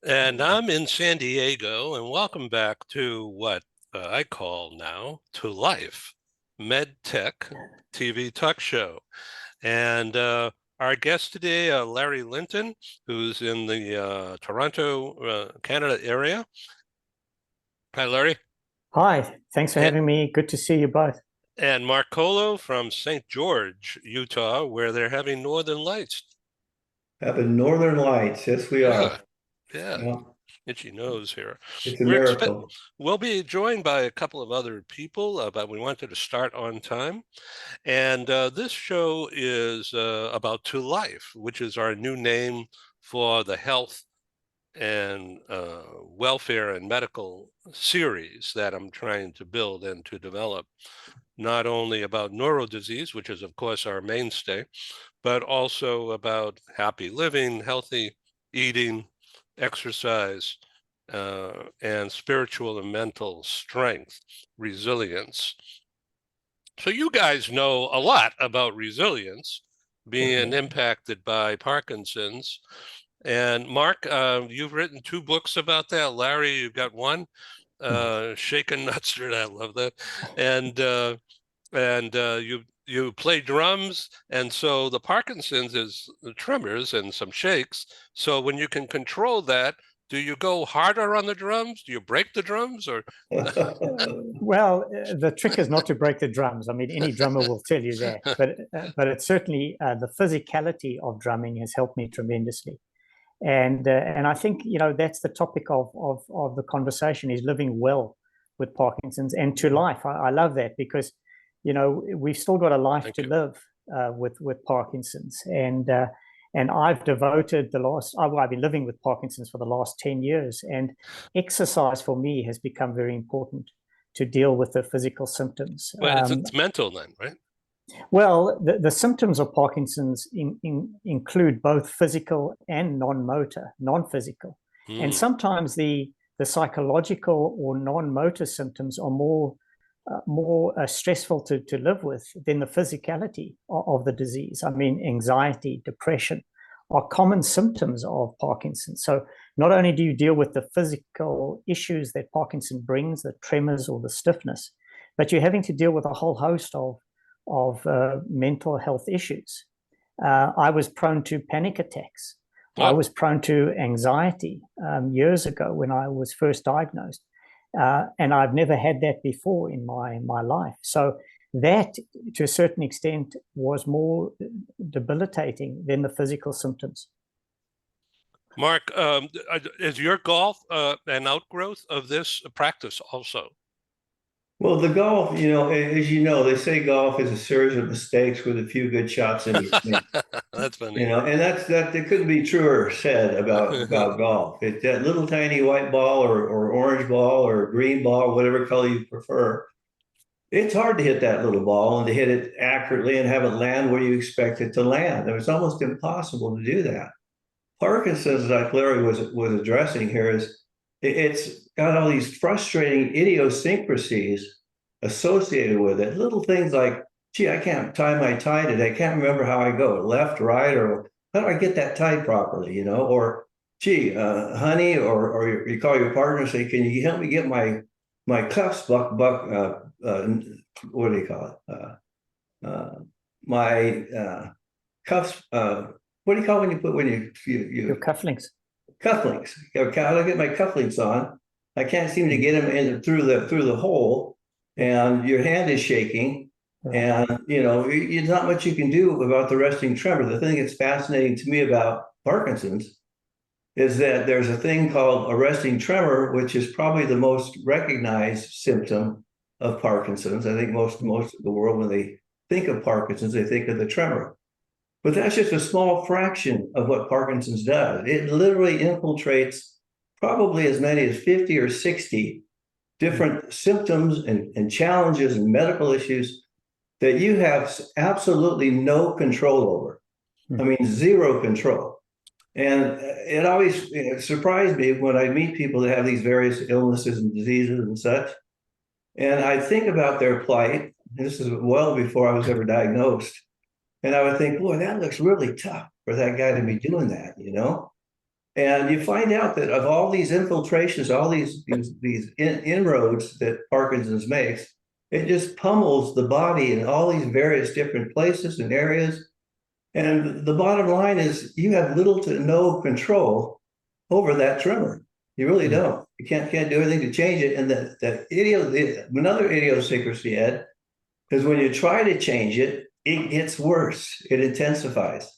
And I'm in San Diego, and welcome back to what I call now To Life, MedTech TV talk show. And our guest today, Larry Linton, who's in the Toronto, Canada area. Hi, Larry. Hi, thanks for And, having me. Good to see you both. and Mark Colo from St. George, Utah, where they're having Northern Lights. Having northern lights. Yes, we Yeah, are. yeah. Yeah, Itchy nose here. it's a We're expect miracle. we'll be joined by a couple of other people, but we wanted to start on time. And this show is about To Life, which is our new name for the health and welfare and medical series that I'm trying to build and to develop, not only about neurodisease, which is, of course, our mainstay, but also about happy living, healthy eating, exercise, and spiritual and mental strength, resilience. So you guys know a lot about resilience, being impacted by Parkinson's. And Mark, you've written two books about that. Larry, you've got one, Shaken Nutster. I love that. And you play drums, and so the Parkinson's is the tremors and some shakes. So when you can control that, do you go harder on the drums? Do you break the drums, or? Well, the trick is not to break the drums. I mean, any drummer will tell you that. But it's certainly the physicality of drumming has helped me tremendously. And I think that's the topic of the conversation is living well with Parkinson's and to life. I love that because we've still got a life Thank to you. live with Parkinson's, and I've devoted I've been living with Parkinson's for the last 10 years, and exercise for me has become very important to deal with the physical symptoms. Well, it's mental then, right? Well, the symptoms of Parkinson's include both physical and non-physical. And Hmm. sometimes the psychological or non-motor symptoms are more stressful to live with than the physicality of the disease. I mean, anxiety, depression are common symptoms of Parkinson's. So not only do you deal with the physical issues that Parkinson brings, the tremors or the stiffness, but you're having to deal with a whole host of mental health issues. I was prone to panic attacks. I Oh, was prone to anxiety years ago when I was first diagnosed. And I've never had that before in my life. So that, to a certain extent, was more debilitating than the physical symptoms. Mark, is your golf an outgrowth of this practice also? Well, the golf, as you know, they say golf is a series of mistakes with a few good shots in between. That's funny. And that couldn't be truer said about golf. It's that little tiny white ball or orange ball or green ball, whatever color you prefer. It's hard to hit that little ball and to hit it accurately and have it land where you expect it to land. It's almost impossible to do that. Parkinson's, like Larry was addressing here, it's got all these frustrating idiosyncrasies associated with it. Little things like, gee, I can't tie my tie today. I can't remember how I go, left, right, or how do I get that tied properly, Or, gee, honey, or you call your partner and say, can you help me get my cuffs what do you call it? My cuffs. What do you call when you put when Your cufflinks. cufflinks? Okay, I get my cufflinks on. I can't seem to get them in through the hole, and your hand is shaking. Right. And there's not much you can do about the resting tremor. The thing that's fascinating to me about Parkinson's is that there's a thing called a resting tremor, which is probably the most recognized symptom of Parkinson's. I think most of the world, when they think of Parkinson's, they think of the tremor. But that's just a small fraction of what Parkinson's does. It literally infiltrates probably as many as 50 or 60 different symptoms and challenges and medical issues that you have absolutely no control over. I mean, zero control. And it always surprised me when I meet people that have these various illnesses and diseases and such. And I think about their plight. This is well before I was ever diagnosed. And I would think, boy, that looks really tough for that guy to be doing that, And you find out that of all these infiltrations, all these inroads that Parkinson's makes, it just pummels the body in all these various different places and areas. And the bottom line is you have little to no control over that tremor. You really don't. You can't do anything to change it. And another idiosyncrasy, Ed, is when you try to change it, it gets worse. It intensifies.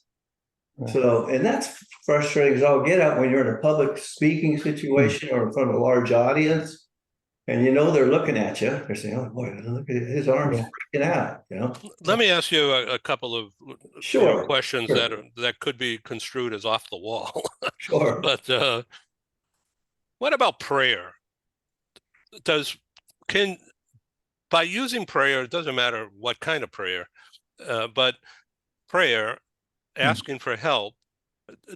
Right. So, and that's frustrating as all get out when you're in a public speaking situation or in front of a large audience, and you know they're looking at you. They're saying, "Oh boy, look at his arms freaking out." You know. Let me ask you a couple of questions that could be construed as off the wall. Sure. But what about prayer? By using prayer, it doesn't matter what kind of prayer, but prayer, asking for help,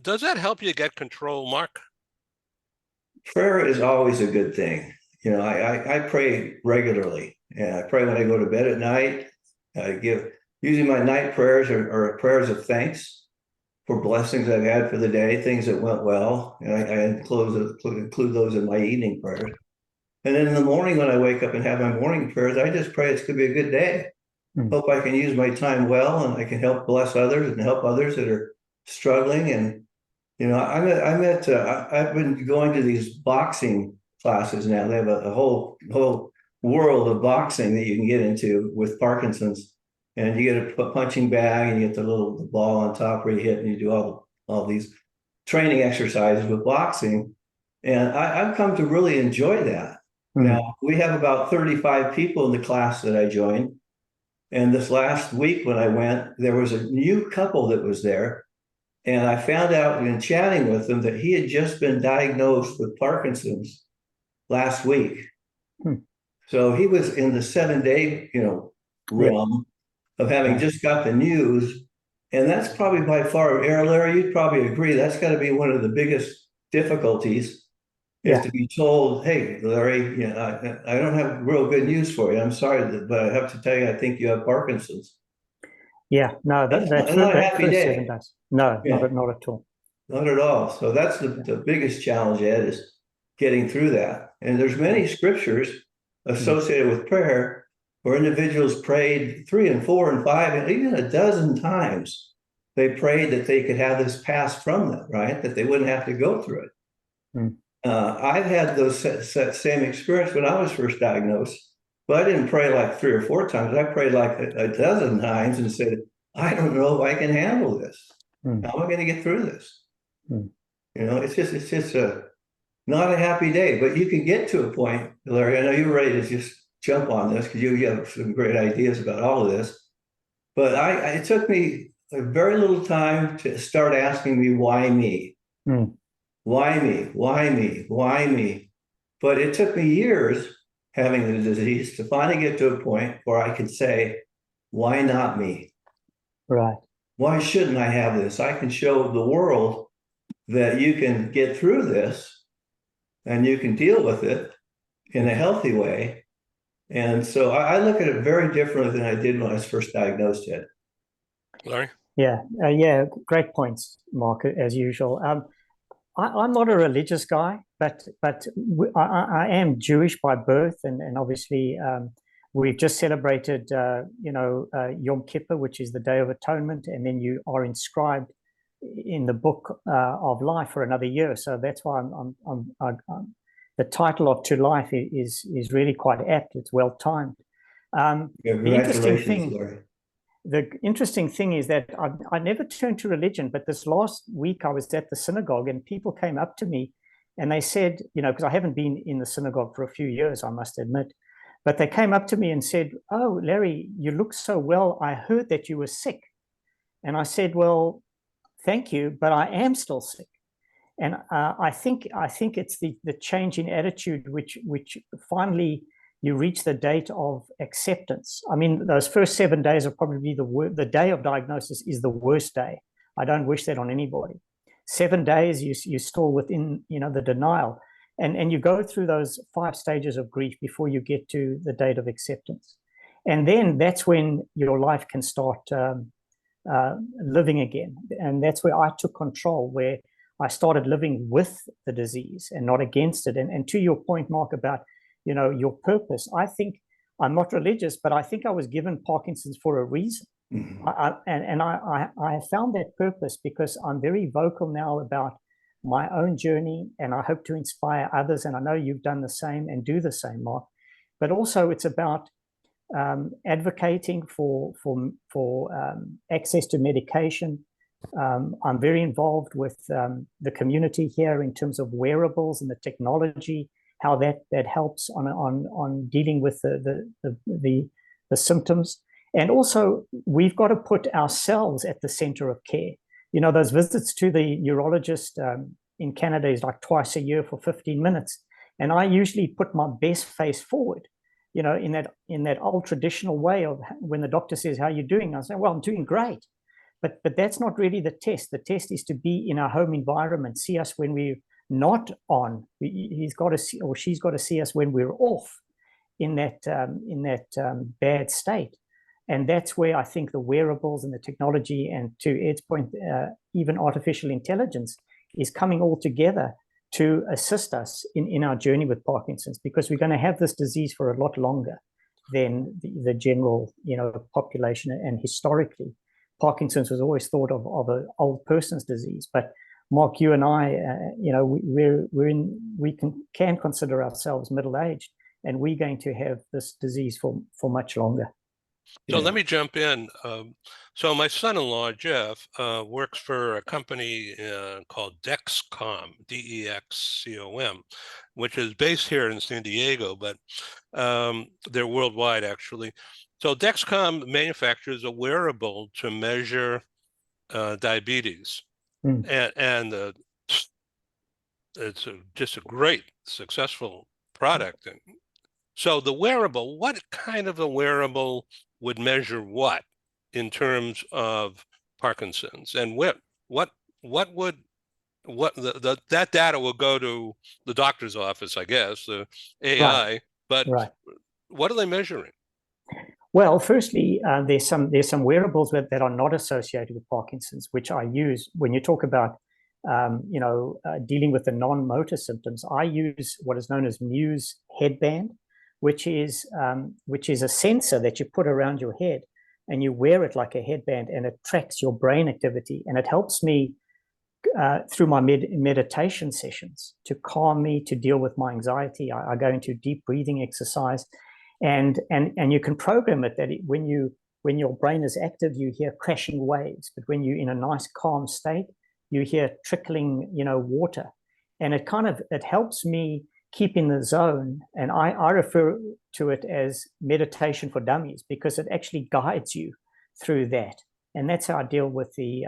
does that help you get control, Mark? Prayer is always a good thing. You know, I pray regularly, and I pray when I go to bed at night. I usually my night prayers are prayers of thanks for blessings I've had for the day, things that went well, and I include those in my evening prayers. And then in the morning when I wake up and have my morning prayers, I just pray it's going to be a good day. Hope I can use my time well, and I can help bless others and help others that are struggling. And you know, I've been going to these boxing classes now. They have a whole world of boxing that you can get into with Parkinson's, and you get a punching bag and you get the little ball on top where you hit, and you do all these training exercises with boxing. And I've come to really enjoy that. Now we have about 35 people in the class that I joined. And this last week when I went, there was a new couple that was there. And I found out in chatting with him that he had just been diagnosed with Parkinson's last week. So he was in the 7-day, realm of having just got the news. And that's probably by far, Larry, you'd probably agree, that's got to be one of the biggest difficulties is to be told, hey, Larry, I don't have real good news for you. I'm sorry, but I have to tell you, I think you have Parkinson's. Yeah, no, that's not a happy day. 7 days. No, not at all. Not at all. So that's the biggest challenge, Ed, is getting through that. And there's many scriptures associated with prayer where individuals prayed 3 and 4 and 5 and even a dozen times. They prayed that they could have this passed from them, right? That they wouldn't have to go through it. I've had those same experience when I was first diagnosed, but I didn't pray like 3 or 4 times. I prayed like a dozen times and said, I don't know if I can handle this. How am I going to get through this? It's just not a happy day, but you can get to a point, Larry. I know you're ready to just jump on this because you have some great ideas about all of this. But it took me a very little time to start asking me, why me? Why me? Why me? Why me? But it took me years having the disease to finally get to a point where I could say, why not me? Right. Why shouldn't I have this? I can show the world that you can get through this and you can deal with it in a healthy way. And so I look at it very differently than I did when I was first diagnosed it. Larry? Yeah, great points, Mark, as usual. I'm not a religious guy, but I am Jewish by birth, and obviously we've just celebrated, Yom Kippur, which is the Day of Atonement, and then you are inscribed in the book of life for another year. So that's why the title of To Life is really quite apt. It's well timed. The interesting thing is that I never turned to religion, but this last week I was at the synagogue and people came up to me and they said, because I haven't been in the synagogue for a few years, I must admit, but they came up to me and said, oh, Larry, you look so well. I heard that you were sick. And I said, well, thank you, but I am still sick. And I think it's the change in attitude, which finally you reach the date of acceptance. I mean, those first 7 days are probably the day of diagnosis is the worst day. I don't wish that on anybody. 7 days, you're still within, the denial. And you go through those 5 stages of grief before you get to the date of acceptance. And then that's when your life can start living again. And that's where I took control, where I started living with the disease and not against it. And to your point, Mark, about, your purpose, I think I'm not religious, but I think I was given Parkinson's for a reason. Mhm. I found that purpose because I'm very vocal now about my own journey, and I hope to inspire others. And I know you've done the same and do the same, Mark. But also it's about advocating for access to medication. I'm very involved with the community here in terms of wearables and the technology, how that helps on dealing with the symptoms. And also, we've got to put ourselves at the center of care. Those visits to the neurologist in Canada is like twice a year for 15 minutes. And I usually put my best face forward, in that old traditional way of when the doctor says, "How are you doing?" I say, "Well, I'm doing great." But that's not really the test. The test is to be in our home environment, see us when we're not on. He's got to see, or she's got to see us when we're off in that bad state. And that's where I think the wearables and the technology, and to Ed's point, even artificial intelligence is coming all together to assist us in our journey with Parkinson's, because we're going to have this disease for a lot longer than the general population. And historically, Parkinson's was always thought of an old person's disease. But Mark, you and I, we can consider ourselves middle-aged, and we're going to have this disease for much longer. So let me jump in. So my son-in-law, Jeff, works for a company called Dexcom, Dexcom, which is based here in San Diego, but they're worldwide, actually. So Dexcom manufactures a wearable to measure diabetes. And it's just a great, successful product. And so the wearable, what kind of a wearable would measure what in terms of Parkinson's, and that data will go to the doctor's office, I guess, the AI, Right. but Right. What are they measuring? Well, firstly, there's some wearables that are not associated with Parkinson's, which I use when you talk about dealing with the non-motor symptoms. I use what is known as Muse headband, which is a sensor that you put around your head, and you wear it like a headband, and it tracks your brain activity, and it helps me through my meditation sessions to calm me, to deal with my anxiety. I go into deep breathing exercise, and you can program it that when your brain is active, you hear crashing waves, but when you're in a nice calm state, you hear trickling water, and it helps me keep in the zone. And I refer to it as meditation for dummies, because it actually guides you through that. And that's how I deal with the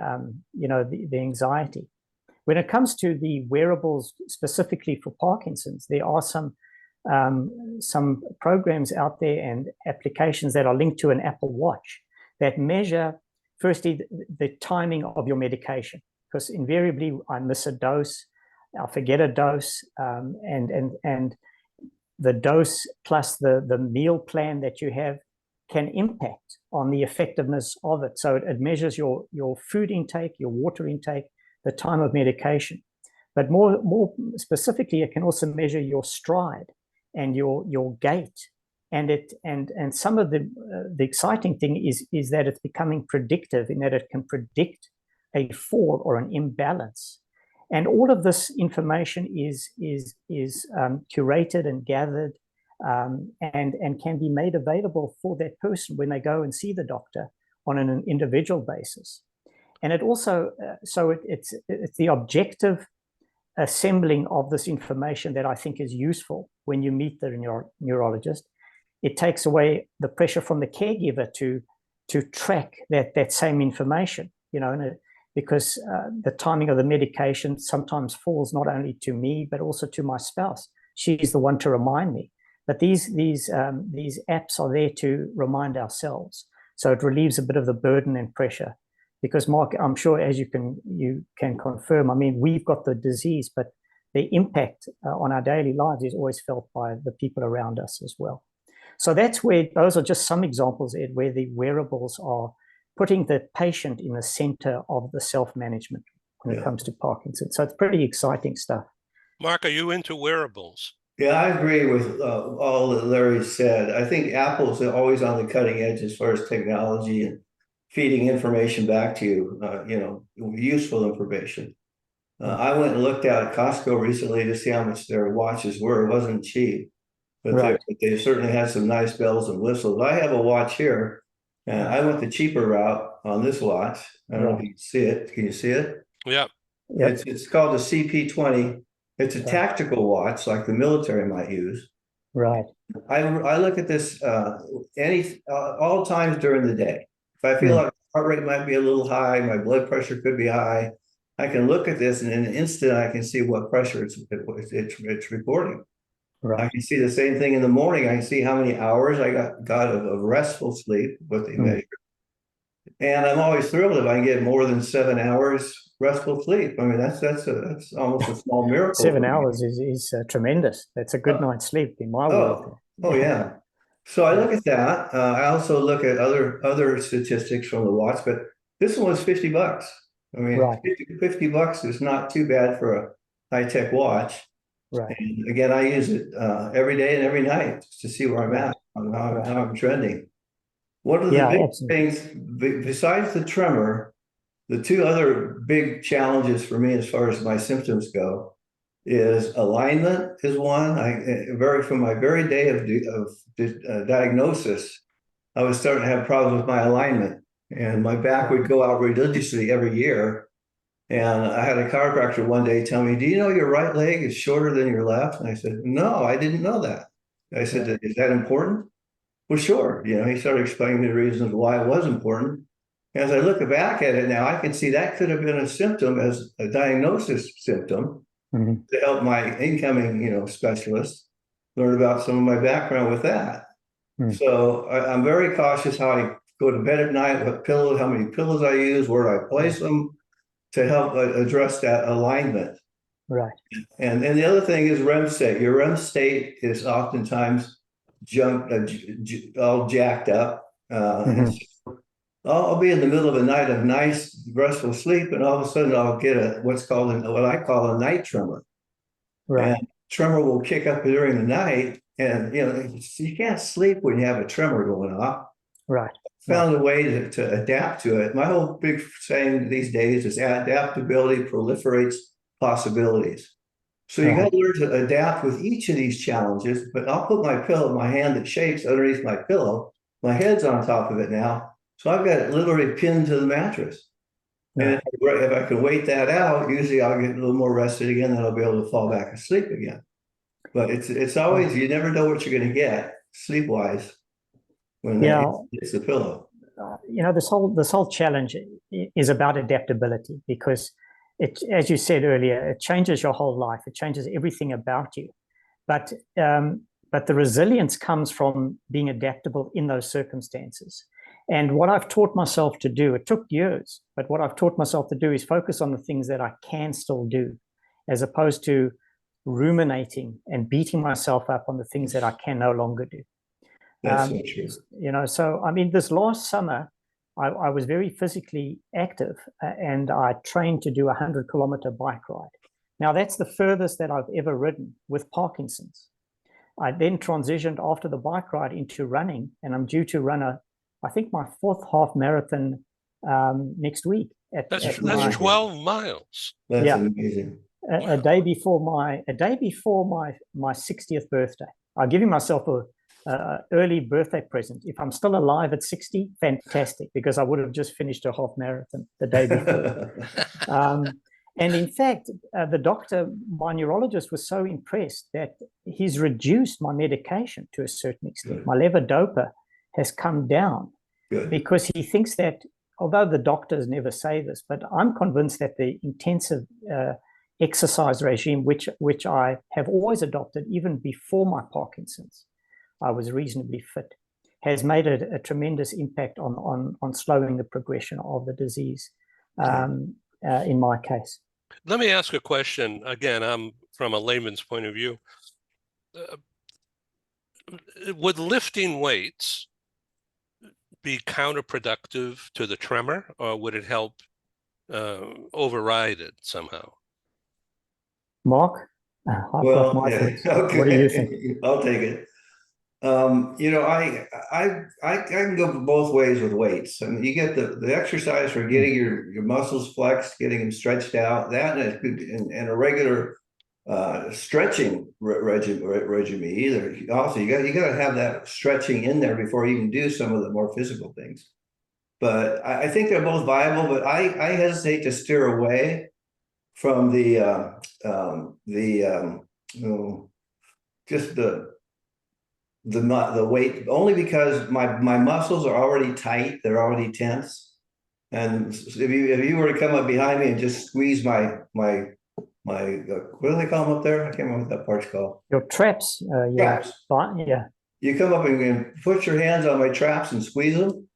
anxiety. When it comes to the wearables specifically for Parkinson's, there are some programs out there and applications that are linked to an Apple Watch that measure, firstly, the timing of your medication, because invariably I miss a dose, I'll forget a dose, and the dose plus the meal plan that you have can impact on the effectiveness of it. So it measures your food intake, your water intake, the time of medication. But more specifically, it can also measure your stride and your gait. And some of the exciting thing is that it's becoming predictive, in that it can predict a fall or an imbalance. And all of this information is curated and gathered, and can be made available for that person when they go and see the doctor on an individual basis. And it also, it's the objective assembling of this information that I think is useful when you meet the neurologist. It takes away the pressure from the caregiver to track that same information, because the timing of the medication sometimes falls not only to me, but also to my spouse. She's the one to remind me. But these apps are there to remind ourselves. So it relieves a bit of the burden and pressure. Because Mark, I'm sure, as you can confirm, I mean, we've got the disease, but the impact on our daily lives is always felt by the people around us as well. So those are just some examples, Ed, where the wearables are putting the patient in the center of the self-management when it comes to Parkinson's. So it's pretty exciting stuff. Mark, are you into wearables? Yeah, I agree with all that Larry said. I think Apple's always on the cutting edge as far as technology and feeding information back to you, useful information. I went and looked out at Costco recently to see how much their watches were. It wasn't cheap, but they certainly had some nice bells and whistles. I have a watch here, and I went the cheaper route on this watch. I don't know if you can see it. Can you see it? Yeah. It's called the CP20. It's a tactical watch like the military might use. Right. I look at this all times during the day. If I feel like heart rate might be a little high, my blood pressure could be high, I can look at this and in an instant I can see what pressure it's recording. Right. I can see the same thing in the morning. I can see how many hours I got of restful sleep, what they measure. And I'm always thrilled if I can get more than 7 hours restful sleep. I mean, that's almost a small miracle. 7 hours is tremendous. That's a good night's sleep in my world. Oh yeah. So I look at that. I also look at other statistics from the watch, but this one was $50. I mean, right. $50 is not too bad for a high-tech watch. Right. And again, I use it every day and every night just to see where I'm at, how I'm trending. One of the big things, besides the tremor, the two other big challenges for me as far as my symptoms go is alignment is one. From my very day of diagnosis, I was starting to have problems with my alignment, and my back would go out religiously every year. And I had a chiropractor one day tell me, "Do you know your right leg is shorter than your left?" And I said, "No, I didn't know that." I said, "Is that important?" Well, sure. He started explaining the reasons why it was important. As I look back at it now, I can see that could have been a symptom as a diagnosis symptom to help my incoming, specialist learn about some of my background with that. So I'm very cautious how I go to bed at night, how many pillows I use, where do I place them to help address that alignment. Right. And then the other thing is REM state. Your REM state is oftentimes all jacked up. I'll be in the middle of a night of nice restful sleep, and all of a sudden I'll get what I call a night tremor. Right. And tremor will kick up during the night, and you can't sleep when you have a tremor going off. Right. Found a way to adapt to it. My whole big saying these days is adaptability proliferates possibilities. So you got to learn to adapt with each of these challenges. But I'll put my hand that shakes underneath my pillow. My head's on top of it now. So I've got it literally pinned to the mattress. And if I can wait that out, usually I'll get a little more rested again, then I'll be able to fall back asleep again. But it's always, you never know what you're going to get sleep-wise when it's the pillow. This whole challenge is about adaptability, because it, as you said earlier, it changes your whole life. It changes everything about you. But the resilience comes from being adaptable in those circumstances. And what I've taught myself to do, it took years, but what I've taught myself to do is focus on the things that I can still do, as opposed to ruminating and beating myself up on the things that I can no longer do. That's so true. So I mean, this last summer, I was very physically active, and I trained to do a 100-kilometer bike ride. Now, that's the furthest that I've ever ridden with Parkinson's. I then transitioned after the bike ride into running, and I'm due to run I think my 4th half marathon next week. That's 12 miles. That's amazing. A day before my 60th birthday. I'm giving myself a early birthday present. If I'm still alive at 60, fantastic, because I would have just finished a half marathon the day before. And in fact, the doctor, my neurologist, was so impressed that he's reduced my medication to a certain extent. Good. My levodopa has come down. Good. Because he thinks that, although the doctors never say this, but I'm convinced that the intensive exercise regime, which I have always adopted even before my Parkinson's, I was reasonably fit, has made a tremendous impact on slowing the progression of the disease, in my case. Let me ask a question. Again, I'm from a layman's point of view. Would lifting weights be counterproductive to the tremor, or would it help override it somehow? Mark, I've got Well, my yeah, thoughts. okay. What do you think? I'll take it. I can go both ways with weights. I mean, you get the exercise for getting your muscles flexed, getting them stretched out, that and a regular stretching regimen either. Also, you got to have that stretching in there before you can do some of the more physical things. But I think they're both viable, but I hesitate to steer away from just the weight, only because my muscles are already tight, they're already tense. And if you were to come up behind me and just squeeze my what do they call them up there? I can't remember what that part's called. Your traps, Traps. yeah. You come up and put your hands on my traps and squeeze them,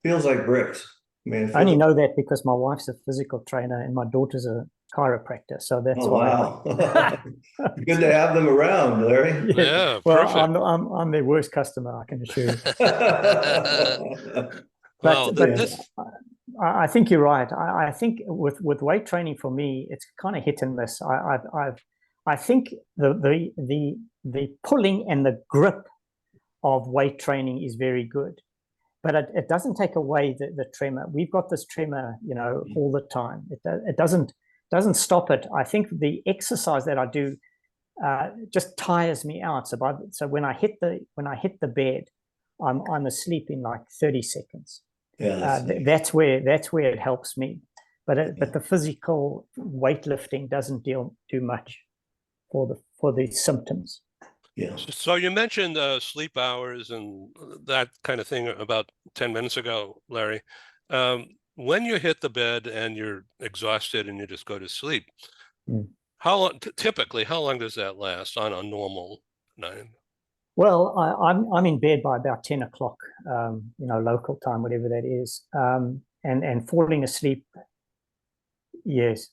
feels like bricks. I mean, I only know that because my wife's a physical trainer and my daughter's a chiropractor, so that's oh why. wow. Good to have them around, Larry. Yeah, Well, perfect. I'm their worst customer, I can assure you. Well, But I think you're right. I think with weight training for me, it's kind of hit and miss. I think the pulling and the grip of weight training is very good, but it doesn't take away the tremor. We've got this tremor, all the time. It doesn't stop it. I think the exercise that I do just tires me out. So when I hit the bed, I'm asleep in like 30 seconds. Yeah, that's where it helps me. But the physical weightlifting doesn't do much for the symptoms. yeah. So you mentioned sleep hours and that kind of thing about 10 minutes ago, Larry. When you hit the bed and you're exhausted and you just go to sleep, how long, typically, how long does that last on a normal night? Well, I'm in bed by about 10 o'clock, local time, whatever that is, and falling asleep. Yes.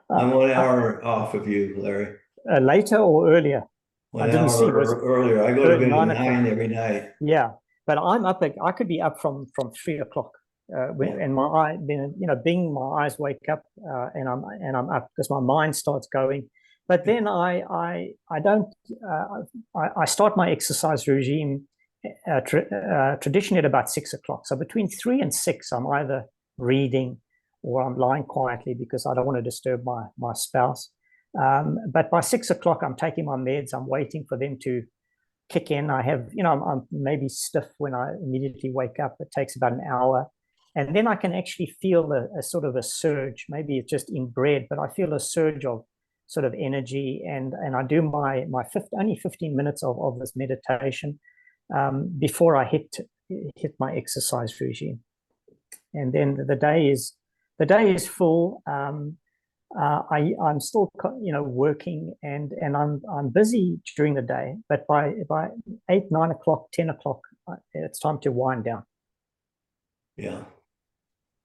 I'm 1 hour off of you, Larry. Later or earlier? 1 hour earlier. I go to bed at 9 every night. Yeah, but I'm up. I could be up from 3 o'clock, and my eye, being my eyes wake up, and I'm up because my mind starts going. But then I don't. I start my exercise regime traditionally at about 6 o'clock. So between 3 and 6, I'm either reading or I'm lying quietly because I don't want to disturb my spouse. But by 6 o'clock, I'm taking my meds. I'm waiting for them to kick in. I have, I'm maybe stiff when I immediately wake up. It takes about an hour. And then I can actually feel a sort of a surge. Maybe it's just inbred, but I feel a surge of sort of energy. And I do my only 15 minutes of this meditation before I hit my exercise regime. And then the day is full. I'm still, working and I'm busy during the day, but by 8, 9 o'clock, 10 o'clock, it's time to wind down. Yeah.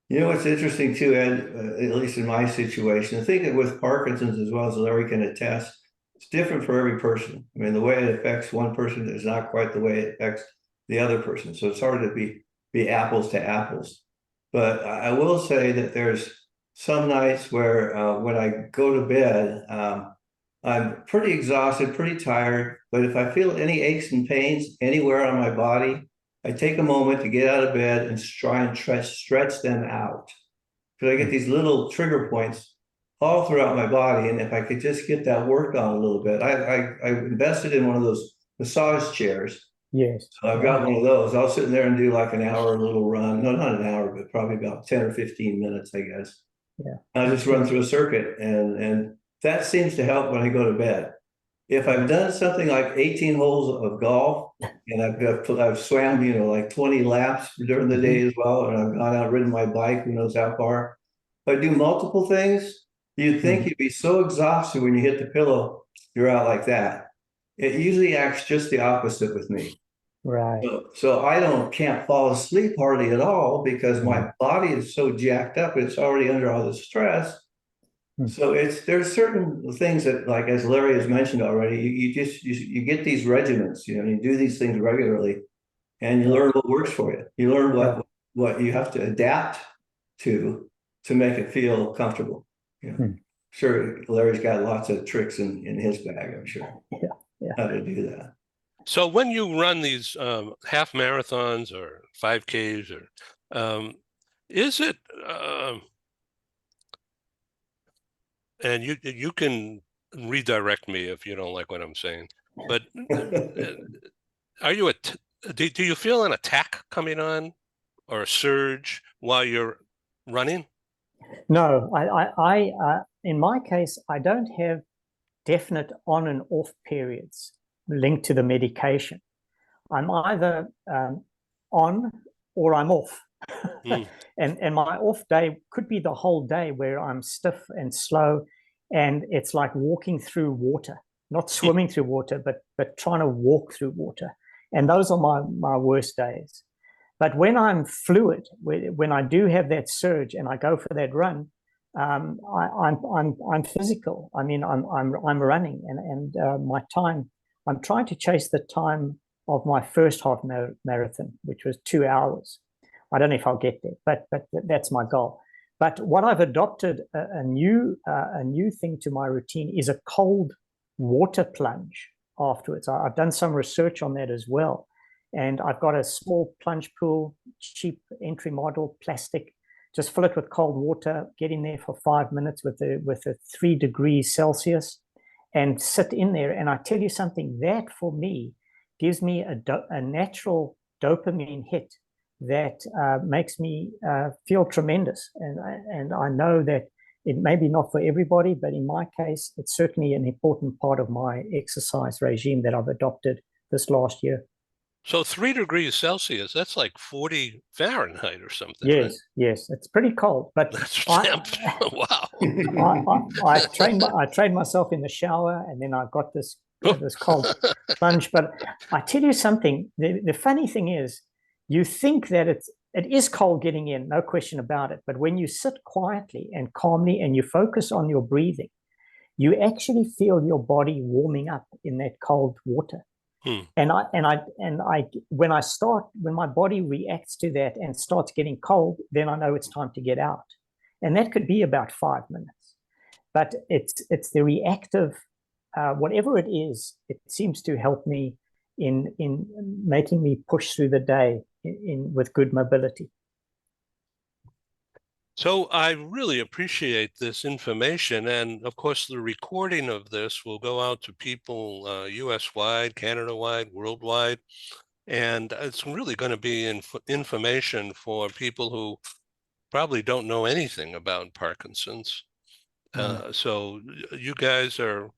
You know what's interesting too, Ed, at least in my situation, I think that with Parkinson's, as well as Larry can attest, it's different for every person. I mean, the way it affects one person is not quite the way it affects the other person. So it's hard to be apples to apples. But I will say that there's some nights where when I go to bed, I'm pretty exhausted, pretty tired. But if I feel any aches and pains anywhere on my body, I take a moment to get out of bed and try and stretch them out. Because I get these little trigger points all throughout my body. And if I could just get that worked on a little bit, I invested in one of those massage chairs. Yes. So I've got one of those. I'll sit in there and do like an hour little run. No, not an hour, but probably about 10 or 15 minutes, I guess. Yeah. I just run through a circuit and that seems to help when I go to bed. If I've done something like 18 holes of golf and I've swam, like 20 laps during the day as well, and I've gone out, ridden my bike, who knows how far. If I do multiple things, you'd think you'd be so exhausted when you hit the pillow, you're out like that. It usually acts just the opposite with me. Right. So I can't fall asleep hardly at all because my body is so jacked up. It's already under all the stress. So there's certain things that, like as Larry has mentioned already, you get these regimens, you do these things regularly, and you learn what works for you. You learn what you have to adapt to, to make it feel comfortable. You know, sure, Larry's got lots of tricks in his bag, I'm sure, how to do that. So when you run these half marathons or 5Ks, or is it, and you can redirect me if you don't like what I'm saying, but are you do you feel an attack coming on or a surge while you're running? No, I in my case, I don't have definite on and off periods linked to the medication. I'm either on or I'm off. And my off day could be the whole day where I'm stiff and slow, and it's like walking through water, not swimming through water, but trying to walk through water. And those are my worst days. But when I'm fluid, when I do have that surge and I go for that run, I'm physical. I mean, I'm running, and my time. I'm trying to chase the time of my first half marathon, which was 2 hours. I don't know if I'll get there, but that's my goal. But what I've adopted a new thing to my routine is a cold water plunge afterwards. I've done some research on that as well. And I've got a small plunge pool, cheap entry model, plastic. Just fill it with cold water, get in there for 5 minutes with a 3 degrees Celsius, and sit in there. And I tell you something, that for me gives me a natural dopamine hit that makes me feel tremendous. And I know that it may be not for everybody, but in my case, it's certainly an important part of my exercise regime that I've adopted this last year. So 3 degrees Celsius, that's like 40 Fahrenheit or something, Yes, right? yes, it's pretty cold. But That's wow. I trained myself in the shower, and then I got this cold plunge. But I tell you something, the funny thing is, you think that it is cold getting in, no question about it. But when you sit quietly and calmly and you focus on your breathing, you actually feel your body warming up in that cold water. And when my body reacts to that and starts getting cold, then I know it's time to get out. And that could be about 5 minutes. But it's the reactive, whatever it is, it seems to help me in making me push through the day with good mobility. So I really appreciate this information. And of course, the recording of this will go out to people US-wide, Canada-wide, worldwide. And it's really going to be information for people who probably don't know anything about Parkinson's. So you guys are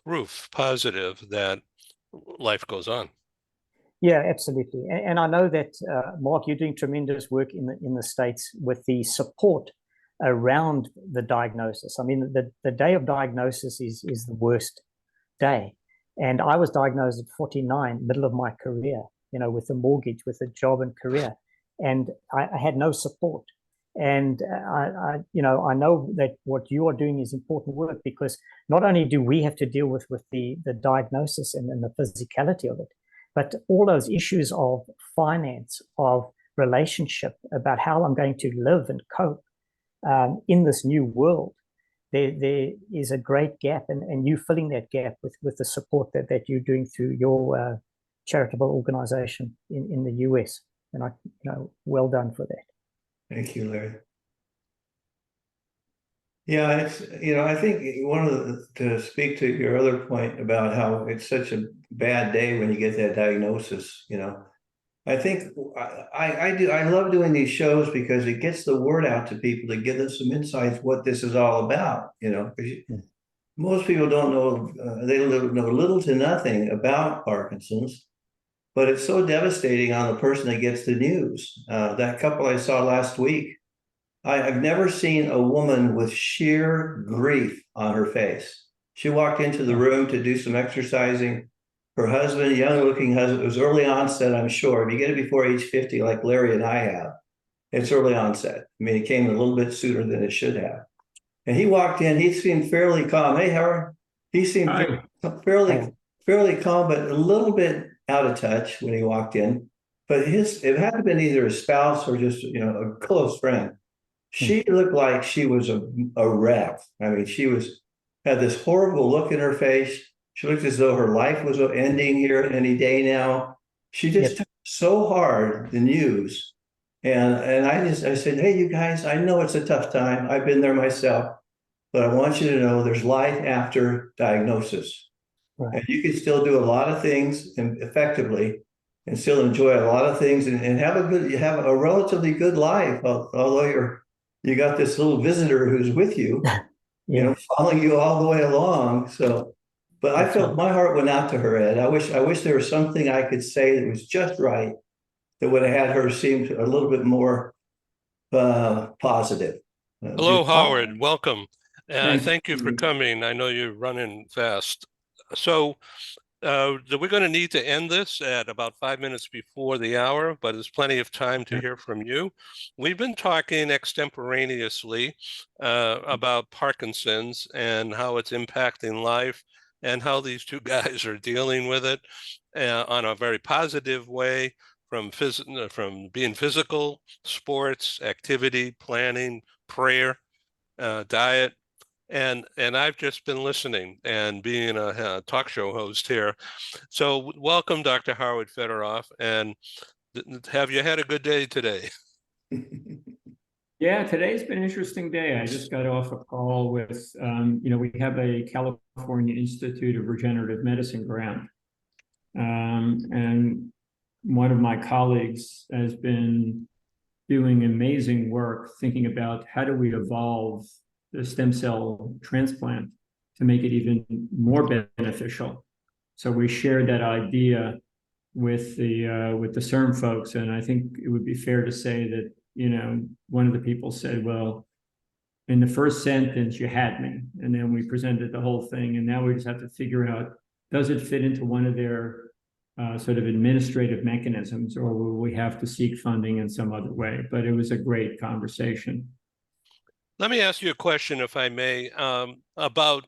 proof positive that life goes on. Yeah, absolutely. And I know that, Mark, you're doing tremendous work in the States with the support around the diagnosis. I mean, the day of diagnosis is the worst day. And I was diagnosed at 49, middle of my career, with a mortgage, with a job and career. And I had no support. And I know that what you are doing is important work, because not only do we have to deal with the diagnosis and the physicality of it, but all those issues of finance, of relationship, about how I'm going to live and cope in this new world, there is a great gap, and you filling that gap with the support that you're doing through your charitable organization in the US. And well done for that. Thank you, Larry. Yeah, it's, I think to speak to your other point about how it's such a bad day when you get that diagnosis, I think I love doing these shows because it gets the word out to people to give us some insights what this is all about, most people don't know, they know little to nothing about Parkinson's, but it's so devastating on the person that gets the news. That couple I saw last week, I've never seen a woman with sheer grief on her face. She walked into the room to do some exercising. Her husband, young-looking husband, it was early onset, I'm sure. If you get it before age 50, like Larry and I have, it's early onset. I mean, it came a little bit sooner than it should have. And he walked in, he seemed fairly calm. Hey, Howard. He seemed fairly calm, but a little bit out of touch when he walked in. But it had to have been either a spouse or just, a close friend. She looked like she was a wreck. I mean, had this horrible look in her face. She looked as though her life was ending here any day now. She just took so hard the news. And I said, hey, you guys, I know it's a tough time. I've been there myself, but I want you to know there's life after diagnosis. Right. And you can still do a lot of things effectively and still enjoy a lot of things and you have a relatively good life, although you got this little visitor who's with you, following you all the way along. So, but I felt my heart went out to her, Ed. I wish there was something I could say that was just right that would have had her seem a little bit more positive. Hello, Howard. Welcome. Thank you for you. coming. I know you're running fast. So we're going to need to end this at about 5 minutes before the hour, but there's plenty of time to hear from you. We've been talking extemporaneously about Parkinson's and how it's impacting life and how these two guys are dealing with it on a very positive way, from being physical, sports, activity, planning, prayer, diet. And I've just been listening and being a talk show host here. So welcome, Dr. Howard Federoff. And have you had a good day today? Yeah, today's been an interesting day. I just got off a call with, we have a California Institute of Regenerative Medicine grant. And one of my colleagues has been doing amazing work thinking about how do we evolve the stem cell transplant to make it even more beneficial. So we shared that idea with the CERN folks, and I think it would be fair to say that one of the people said, "Well, in the first sentence you had me," and then we presented the whole thing, and now we just have to figure out, does it fit into one of their sort of administrative mechanisms, or will we have to seek funding in some other way? But it was a great conversation. Let me ask you a question, if I may, about,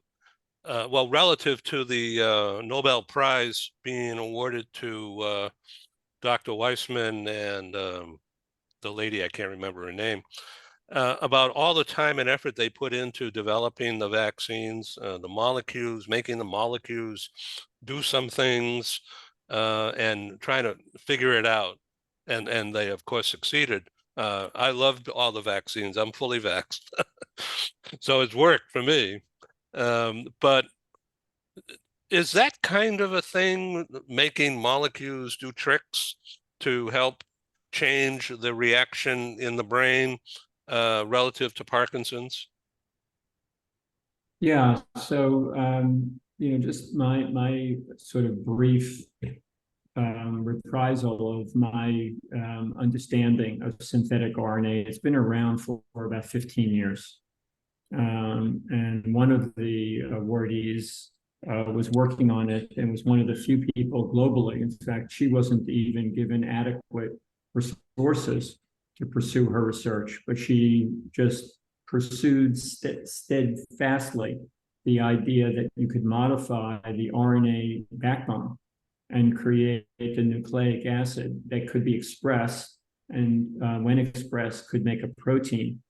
relative to the Nobel Prize being awarded to Dr. Weissman and the lady, I can't remember her name, about all the time and effort they put into developing the vaccines, the molecules, making the molecules do some things, and trying to figure it out. And they, of course, succeeded. I loved all the vaccines. I'm fully vaxxed. So it's worked for me. But is that kind of a thing, making molecules do tricks to help change the reaction in the brain relative to Parkinson's? Yeah, so just my sort of brief reprisal of my understanding of synthetic RNA. It's been around for about 15 years. And one of the awardees was working on it and was one of the few people globally. In fact, she wasn't even given adequate resources to pursue her research, but she just pursued steadfastly the idea that you could modify the RNA backbone and create a nucleic acid that could be expressed, and when expressed, could make a protein.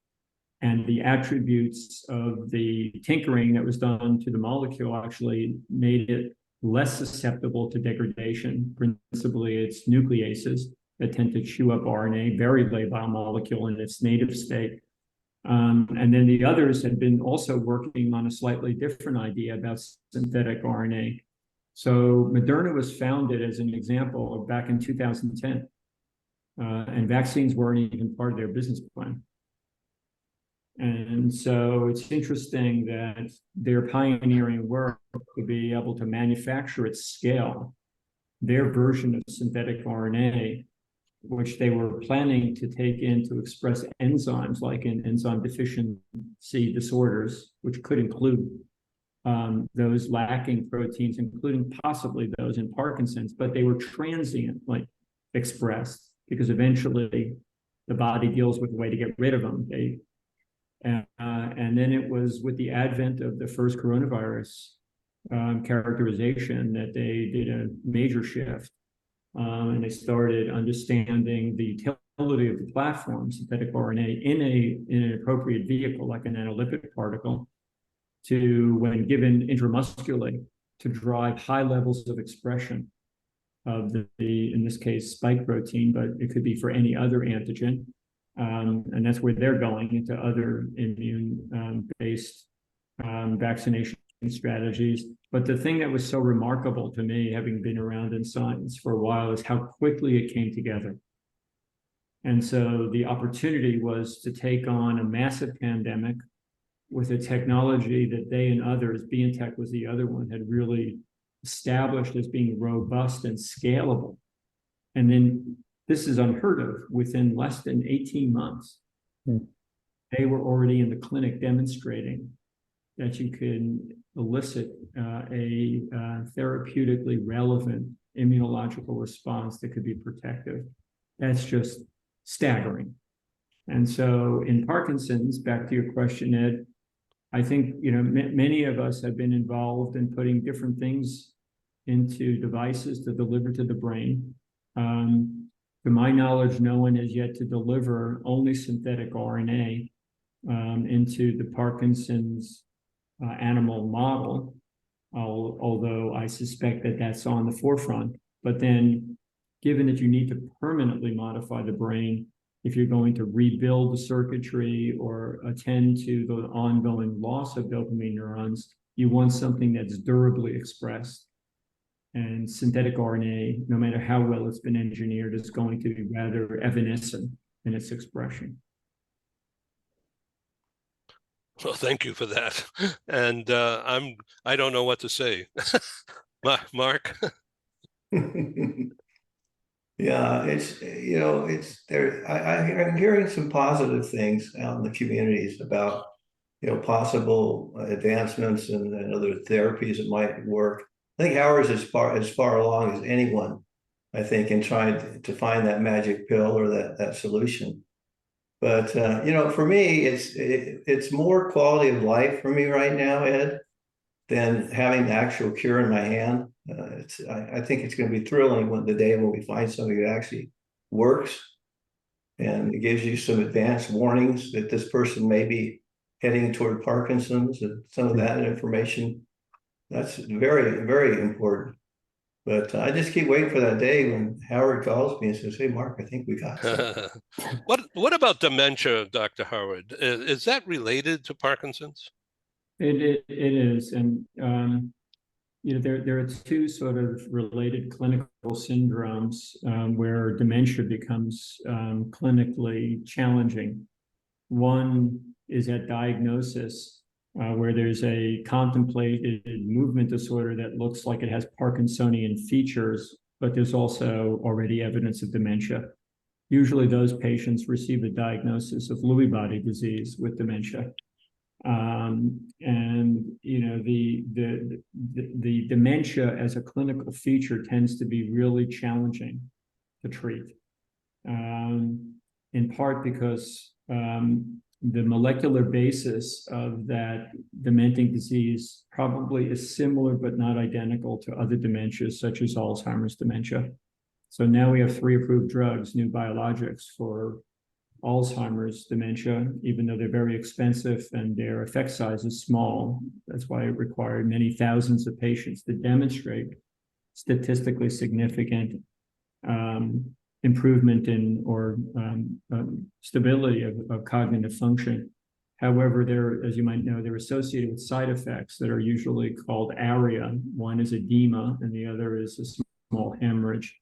And the attributes of the tinkering that was done to the molecule actually made it less susceptible to degradation. Principally, it's nucleases that tend to chew up RNA, very labile molecule in its native state. And then the others had been also working on a slightly different idea about synthetic RNA. So Moderna was founded as an example back in 2010, and vaccines weren't even part of their business plan. And so it's interesting that their pioneering work to be able to manufacture at scale their version of synthetic RNA, which they were planning to take in to express enzymes like in enzyme deficiency disorders, which could include those lacking proteins, including possibly those in Parkinson's, but they were transiently expressed because eventually the body deals with a way to get rid of them. And then it was with the advent of the first coronavirus characterization that they did a major shift. And they started understanding the of the platform, synthetic RNA, in an appropriate vehicle, like a nanolipid particle, to, when given intramuscularly, to drive high levels of expression of in this case, spike protein, but it could be for any other antigen. And that's where they're going, into other immune-based vaccination strategies. But the thing that was so remarkable to me, having been around in science for a while, is how quickly it came together. And so the opportunity was to take on a massive pandemic with a technology that they and others, BioNTech was the other one, had really established as being robust and scalable. And then this is unheard of. Within less than 18 months, they were already in the clinic demonstrating that you can elicit a therapeutically relevant immunological response that could be protective. That's just staggering. And so in Parkinson's, back to your question, Ed, I think, many of us have been involved in putting different things into devices to deliver to the brain. To my knowledge, no one has yet to deliver only synthetic RNA into the Parkinson's animal model, although I suspect that that's on the forefront. But then, given that you need to permanently modify the brain, if you're going to rebuild the circuitry or attend to the ongoing loss of dopamine neurons, you want something that's durably expressed. And synthetic RNA, no matter how well it's been engineered, is going to be rather evanescent in its expression. Well, thank you for that. And I don't know what to say. Mark? Yeah, it's there. I'm hearing some positive things out in the communities about, possible advancements and other therapies that might work. I think Howard's as far along as anyone, I think, in trying to find that magic pill or that solution. But for me, it's more quality of life for me right now, Ed, than having the actual cure in my hand. I think it's going to be thrilling the day when we find something that actually works, and it gives you some advanced warnings that this person may be heading toward Parkinson's, and some of that information. That's very, very important. But I just keep waiting for that day when Howard calls me and says, "Hey, Mark, I think we got something." What about dementia, Dr. Howard? Is that related to Parkinson's? It is, and there are two sort of related clinical syndromes where dementia becomes clinically challenging. One is at diagnosis, where there's a contemplated movement disorder that looks like it has Parkinsonian features, but there's also already evidence of dementia. Usually those patients receive a diagnosis of Lewy body disease with dementia. The dementia as a clinical feature tends to be really challenging to treat, in part because the molecular basis of that dementing disease probably is similar but not identical to other dementias, such as Alzheimer's dementia. So now we have 3 approved drugs, new biologics for Alzheimer's dementia, even though they're very expensive and their effect size is small. That's why it required many thousands of patients to demonstrate statistically significant improvement in or stability of cognitive function. However, as you might know, they're associated with side effects that are usually called ARIA. One is edema and the other is a small hemorrhage.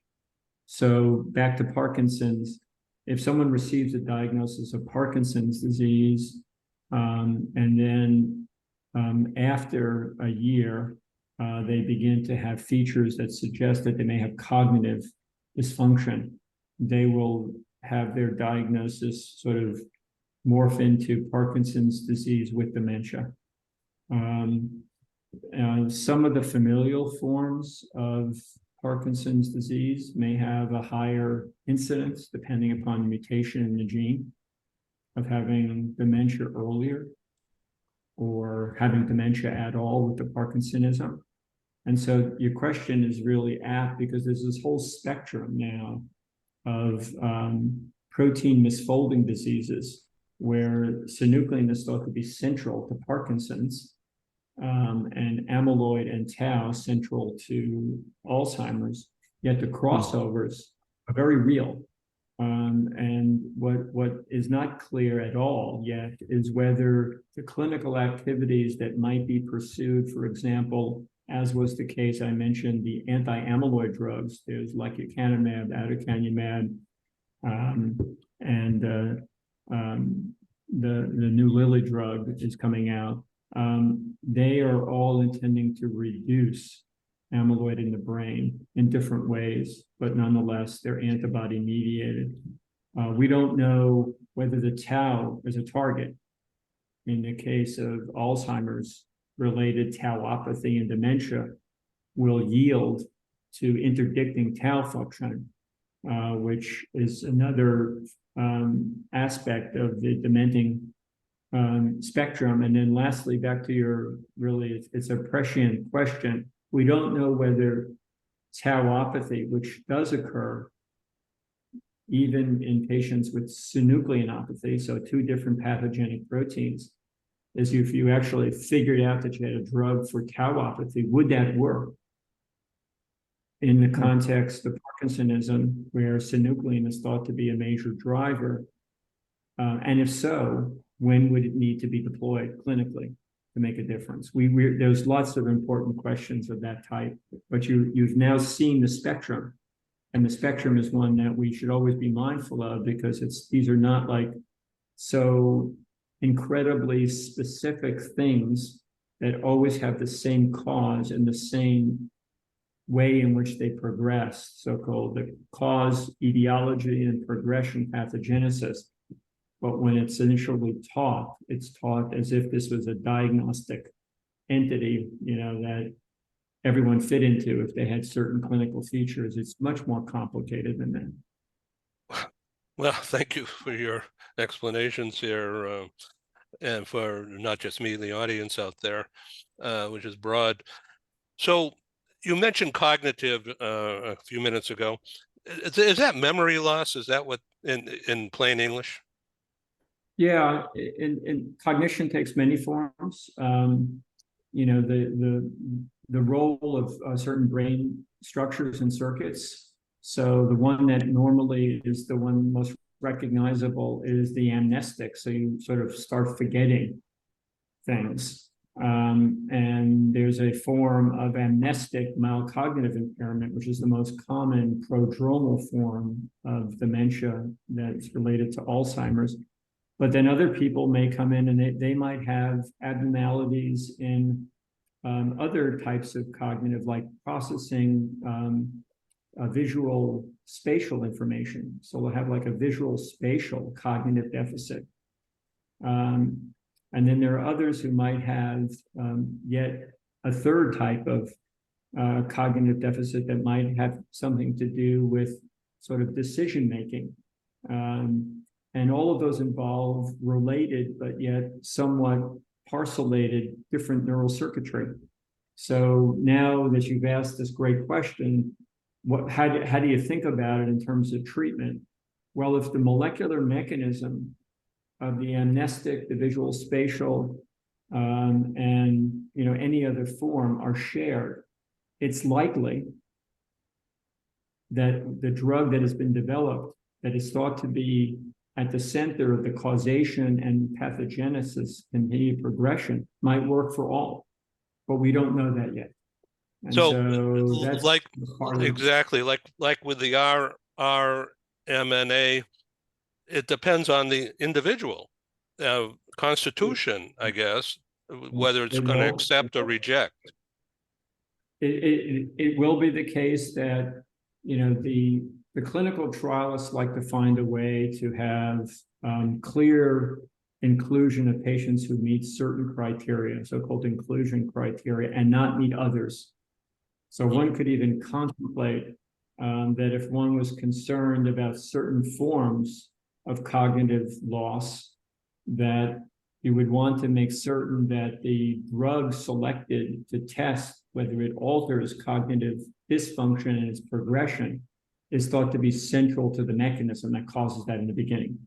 So back to Parkinson's, if someone receives a diagnosis of Parkinson's disease, and then after a year, they begin to have features that suggest that they may have cognitive dysfunction, they will have their diagnosis sort of morph into Parkinson's disease with dementia. Some of the familial forms of Parkinson's disease may have a higher incidence, depending upon the mutation in the gene, of having dementia earlier or having dementia at all with the Parkinsonism. And so your question is really apt, because there's this whole spectrum now of protein misfolding diseases, where synuclein is thought to be central to Parkinson's, and amyloid and tau central to Alzheimer's, yet the crossovers are very real. And what is not clear at all yet is whether the clinical activities that might be pursued, for example, as was the case, I mentioned the anti-amyloid drugs, there's lecanemab, aducanumab, and the new Lilly drug is coming out. They are all intending to reduce amyloid in the brain in different ways, but nonetheless, they're antibody mediated. We don't know whether the tau is a target. In the case of Alzheimer's related tauopathy and dementia, will yield to interdicting tau function, which is another aspect of the dementing spectrum. And then lastly, back to your it's a prescient question. We don't know whether tauopathy, which does occur even in patients with synucleinopathy, so two different pathogenic proteins, is if you actually figured out that you had a drug for tauopathy, would that work in the context of Parkinsonism, where synuclein is thought to be a major driver? And if so, when would it need to be deployed clinically to make a difference? There's lots of important questions of that type, but you've now seen the spectrum, and the spectrum is one that we should always be mindful of, because these are not like so incredibly specific things that always have the same cause and the same way in which they progress, so-called the cause, etiology, and progression pathogenesis. But when it's initially taught, it's taught as if this was a diagnostic entity, that everyone fit into if they had certain clinical features. It's much more complicated than that. Well, thank you for your explanations here, and for not just me, the audience out there, which is broad. So you mentioned cognitive a few minutes ago. Is that memory loss? Is that what in plain English? Yeah, and cognition takes many forms. The role of certain brain structures and circuits. So the one that normally is the one most recognizable is the amnestic. So you sort of start forgetting things. And there's a form of amnestic mild-cognitive impairment, which is the most common prodromal form of dementia that's related to Alzheimer's. But then other people may come in and they might have abnormalities in other types of cognitive, like processing visual spatial information. So they'll have like a visual spatial cognitive deficit. And then there are others who might have yet a third type of cognitive deficit that might have something to do with sort of decision making. And all of those involve related, but yet somewhat parcellated different neural circuitry. So now that you've asked this great question, how do you think about it in terms of treatment? Well, if the molecular mechanism of the amnestic, the visual spatial, and any other form are shared, it's likely that the drug that has been developed, that is thought to be at the center of the causation and pathogenesis and the progression, might work for all, but we don't know that yet. And so that's like exactly like with the RMNA, it depends on the individual constitution, I guess, whether it's going to accept or reject. It will be the case that the clinical trialists like to find a way to have clear inclusion of patients who meet certain criteria, so-called inclusion criteria, and not meet others. So one could even contemplate that if one was concerned about certain forms of cognitive loss, that you would want to make certain that the drug selected to test whether it alters cognitive dysfunction and its progression is thought to be central to the mechanism that causes that in the beginning.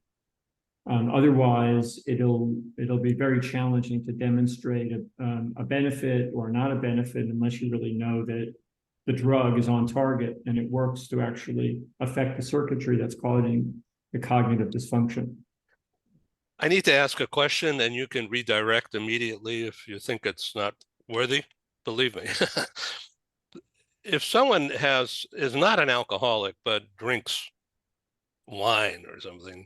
Otherwise, it'll be very challenging to demonstrate a benefit or not a benefit unless you really know that the drug is on target and it works to actually affect the circuitry that's causing the cognitive dysfunction. I need to ask a question, and you can redirect immediately if you think it's not worthy. Believe me. If someone is not an alcoholic but drinks wine or something,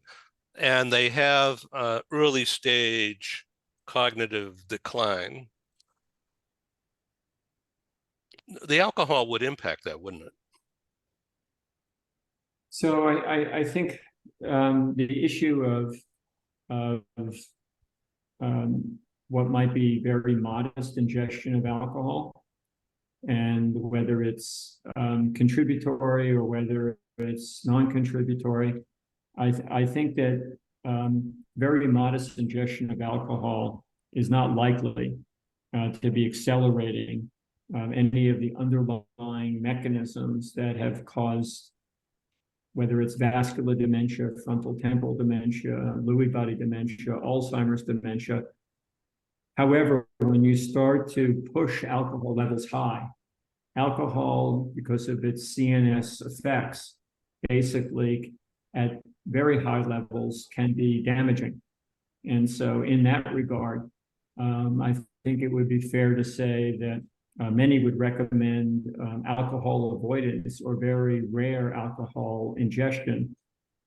and they have early stage cognitive decline, the alcohol would impact that, wouldn't it? So I think the issue of what might be very modest ingestion of alcohol, and whether it's contributory or whether it's non-contributory, I think that very modest ingestion of alcohol is not likely to be accelerating any of the underlying mechanisms that have caused, whether it's vascular dementia, frontal temporal dementia, Lewy body dementia, Alzheimer's dementia. However, when you start to push alcohol levels high, alcohol, because of its CNS effects, basically at very high levels can be damaging. And so in that regard, I think it would be fair to say that many would recommend alcohol avoidance or very rare alcohol ingestion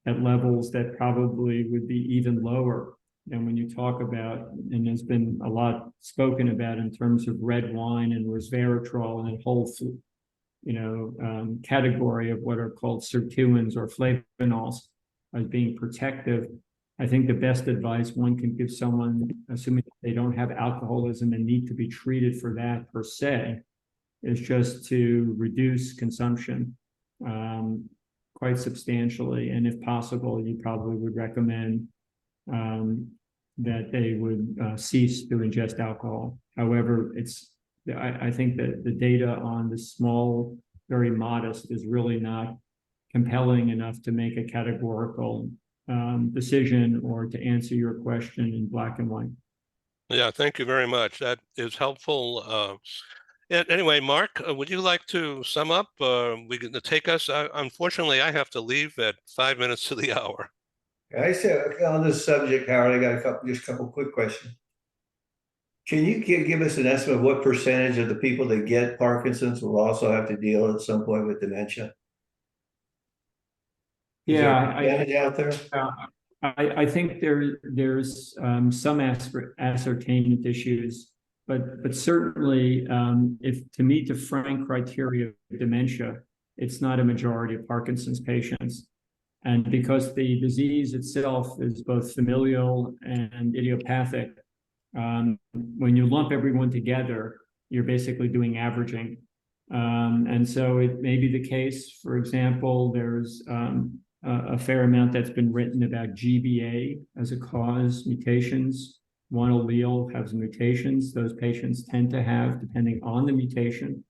at levels that probably would be even lower than when you talk about, and there's been a lot spoken about in terms of red wine and resveratrol and a whole category of what are called sirtuins or flavonols as being protective. I think the best advice one can give someone, assuming they don't have alcoholism and need to be treated for that per se, is just to reduce consumption quite substantially. And if possible, you probably would recommend that they would cease to ingest alcohol. However, I think that the data on the small, very modest, is really not compelling enough to make a categorical decision or to answer your question in black and white. Yeah, thank you very much. That is helpful. Anyway, Mark, would you like to sum up? We can take us. Unfortunately, I have to leave at 5 minutes to the hour. I said on this subject, Howard, I got just a couple quick questions. Can you give us an estimate of what percentage of the people that get Parkinson's will also have to deal at some point with dementia? Out there? I think there's some ascertainment issues, but certainly if to meet the frank criteria of dementia, it's not a majority of Parkinson's patients. And because the disease itself is both familial and idiopathic, when you lump everyone together, you're basically doing averaging. And so it may be the case, for example, there's a fair amount that's been written about GBA as a cause, mutations. One allele has mutations. Those patients tend to have, depending on the mutation,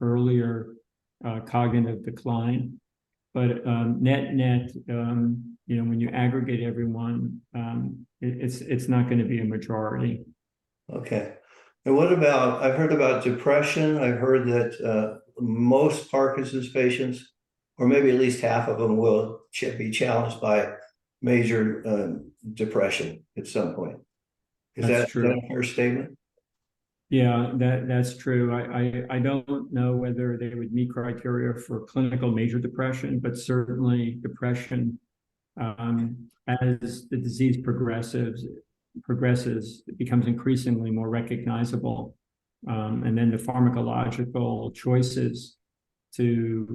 earlier cognitive decline. But net, when you aggregate everyone, it's not going to be a majority. Okay. And what about, I've heard about depression. I've heard that most Parkinson's patients, or maybe at least half of them, will be challenged by major depression at some point. Is that a fair statement? Yeah, that's true. I don't know whether they would meet criteria for clinical major depression, but certainly depression, as the disease progresses, it becomes increasingly more recognizable. And then the pharmacological choices to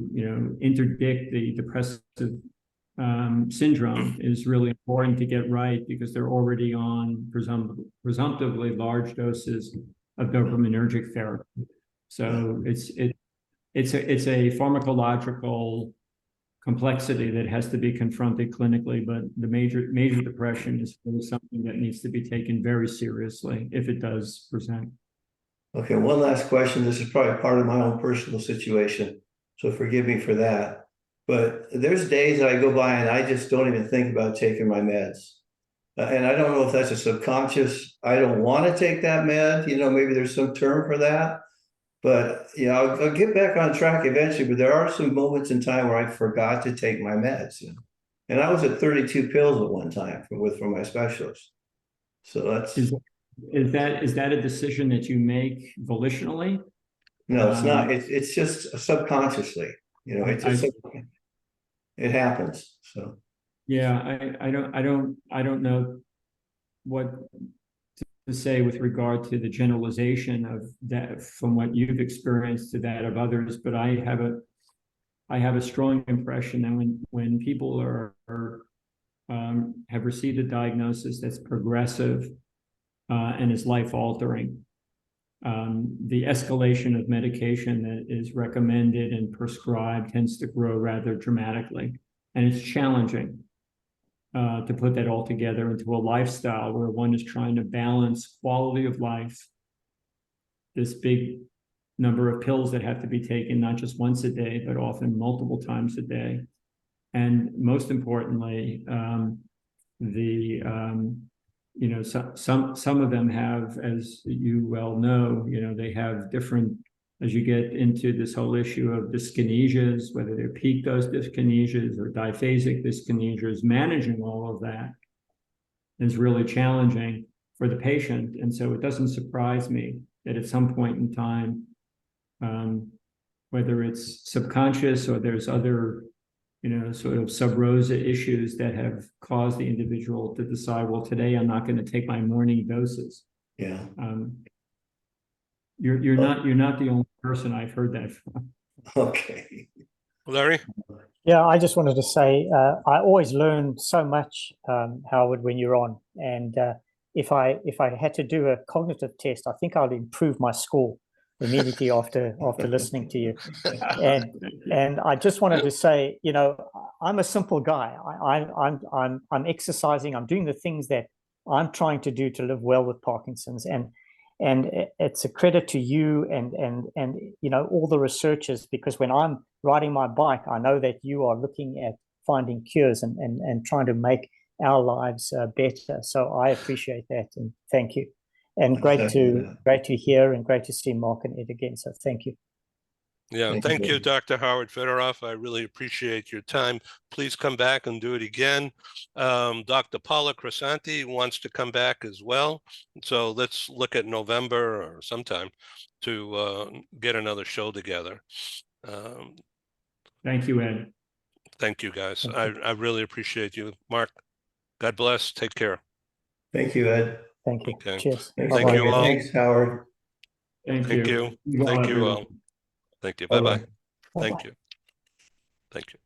interdict the depressive syndrome is really important to get right, because they're already on presumptively large doses of dopaminergic therapy. So it's a pharmacological complexity that has to be confronted clinically, but the major depression is really something that needs to be taken very seriously if it does present. Okay, one last question. This is probably part of my own personal situation, so forgive me for that. But there's days I go by and I just don't even think about taking my meds. And I don't know if that's a subconscious, I don't want to take that med, maybe there's some term for that. But, I'll get back on track eventually, but there are some moments in time where I forgot to take my meds. And I was at 32 pills at one time from my specialist. So that's... Is that a decision that you make volitionally? No, it's not. It's just subconsciously, it happens. So yeah, I don't know what to say with regard to the generalization of that from what you've experienced to that of others, but I have a strong impression that when people have received a diagnosis that's progressive and is life altering, the escalation of medication that is recommended and prescribed tends to grow rather dramatically. And it's challenging to put that all together into a lifestyle where one is trying to balance quality of life, this big number of pills that have to be taken, not just once a day, but often multiple times a day. And most importantly, some of them have, as you well know, they have different, as you get into this whole issue of dyskinesias, whether they're peak dose dyskinesias or diphasic dyskinesias, managing all of that is really challenging for the patient. And so it doesn't surprise me that at some point in time, whether it's subconscious or there's other sort of sub rosa issues that have caused the individual to decide, well, today I'm not going to take my morning doses. Yeah. You're not the only person I've heard that from. Okay. Larry? Yeah, I just wanted to say I always learn so much, Howard, when you're on. And if I had to do a cognitive test, I think I'll improve my score immediately after listening to you. And I just wanted to say, I'm a simple guy. I'm exercising. I'm doing the things that I'm trying to do to live well with Parkinson's, and it's a credit to you and all the researchers, because when I'm riding my bike, I know that you are looking at finding cures and trying to make our lives better. So I appreciate that, and thank you. And great to hear and great to see Mark and Ed again. So thank you. Yeah, thank you, Dr. Howard Fedoroff. I really appreciate your time. Please come back and do it again. Dr. Paula Crisanti wants to come back as well. So let's look at November or sometime to get another show together. Thank you, Ed. Thank you, guys. I really appreciate you. Mark, God bless. Take care. Thank you, Ed. Thank you. Okay. Cheers. Thanks, Thank you all. Thanks, Howard. Thank you. Well, Thank you all. Thank you. Bye-bye. Bye-bye. Thank you. Thank you.